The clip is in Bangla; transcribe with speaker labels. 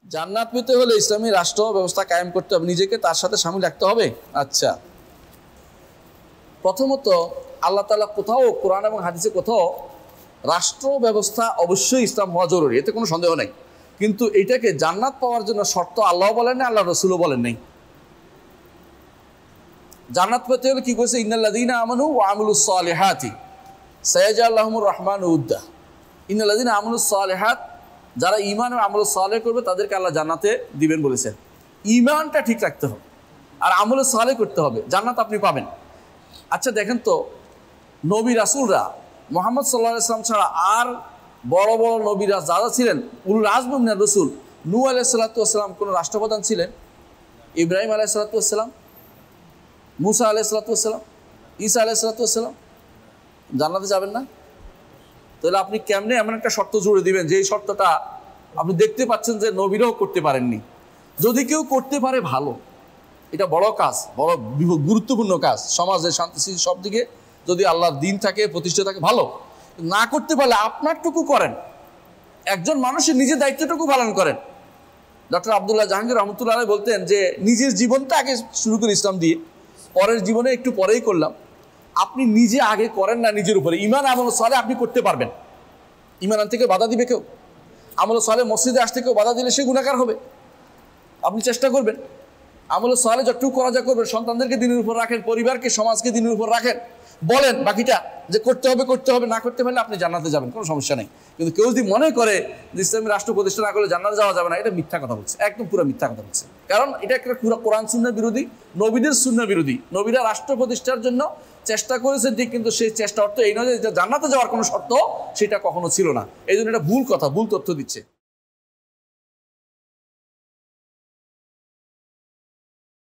Speaker 1: জান্নাত পেতে হলে ইসলামী রাষ্ট্র ব্যবস্থা কায়েম করতে হবে, নিজেকে তার সাথে শামিল রাখতে হবে। আচ্ছা, প্রথমত আল্লাহ তাআলা কোথাও কোরআন এবং হাদিসে কোথাও রাষ্ট্র ব্যবস্থা অবশ্যই ইসলাম হওয়া জরুরি, এতে কোনো সন্দেহ নেই, কিন্তু এটাকে জান্নাত পাওয়ার জন্য শর্ত আল্লাহ বলেন না, আল্লাহ রসুলও বলেন নেই। জান্নাত পেতে হলে কি করেছে? ইন্নাল্লাযীনা আমানু ওয়া আমিলুস সালিহাতি সায়াজআলুহুমুর রাহমানু উদ্দা। ইন্নাল্লাযীনা আমানুস সালিহাত, যারা ঈমান ও আমল সালেহ করবে তাদেরকে আল্লাহ জান্নাতে দিবেন বলেছেন। ঈমানটা ঠিক রাখতে হবে আর আমল সালেহ করতে হবে, জান্নাত আপনি পাবেন। আচ্ছা দেখেন তো, নবী রাসূলরা মুহাম্মদ সাল্লাল্লাহু আলাইহি ওয়াসাল্লাম ছাড়া আর বড় বড় নবীরা যারা ছিলেন, উলুল আযম মিনার রাসূল, নূহ আলাইহিস সালাতু ওয়াস সালাম কোন রাষ্ট্রপ্রধান ছিলেন? ইব্রাহিম আলাইহিস সালাতু ওয়াস সালাম, মুসা আলাইহিস সালাতু ওয়াস সালাম, ঈসা আলাইহিস সালাতু ওয়াস সালাম। জান্নাতে যাবেন না? তাহলে আপনি কেমনে এমন একটা শর্ত জুড়ে দিবেন যে এই শর্তটা আপনি দেখতে পাচ্ছেন যে নবীরাও করতে পারেননি? যদি কেউ করতে পারে ভালো, এটা বড় কাজ, বড় গুরুত্বপূর্ণ কাজ, সমাজের শান্তি সব দিকে যদি আল্লাহর দিন থাকে, প্রতিষ্ঠা থাকে, ভালো। না করতে পারলে আপনারটুকু করেন, একজন মানুষের নিজের দায়িত্বটুকু পালন করেন। ডক্টর আব্দুল্লাহ জাহাঙ্গীর রহমতুল্লাহ আলাইহি বলতেন যে নিজের জীবনটা আগে শুরু করে ইসলাম দিয়ে, পরের জীবনে একটু পরেই করলাম। আপনি নিজে আগে করেন না নিজের উপরে। ঈমান আমল সালেহ আপনি করতে পারবেন, ঈমান আনতে কেউ বাধা দিবে? কেউ আমল সালেহ মসজিদে আসতে কেউ বাধা দিলে সে গুনাহগার হবে। আপনি চেষ্টা করবেন আমল সালেহ যতটুকু করা যায় করবেন, সন্তানদেরকে দিনের উপর রাখেন, পরিবারকে সমাজকে দিনের উপর রাখেন, বলেন বাকিটা যে করতে হবে করতে হবে, না করতে পারলে আপনি জান্নাতে যাবেন, কোনো সমস্যা নেই। কিন্তু কেউ যদি মনে করে যে ইসলামী রাষ্ট্র প্রতিষ্ঠা না করলে জান্নাতে যাওয়া যাবে না, এটা মিথ্যা কথা বলছে, একদম পুরো মিথ্যা কথা বলছে। কারণ এটা একটা পুরো কোরআন সুন্নাহ বিরোধী, নবীদের সুন্নাহ বিরোধী। নবীরা রাষ্ট্র প্রতিষ্ঠার জন্য চেষ্টা করেছেন ঠিক, কিন্তু সেই চেষ্টা অর্থ এই নয় যে জান্নাতে যাওয়ার কোনো শর্ত সেটা কখনো ছিল না। এই জন্য এটা ভুল কথা, ভুল তথ্য দিচ্ছে।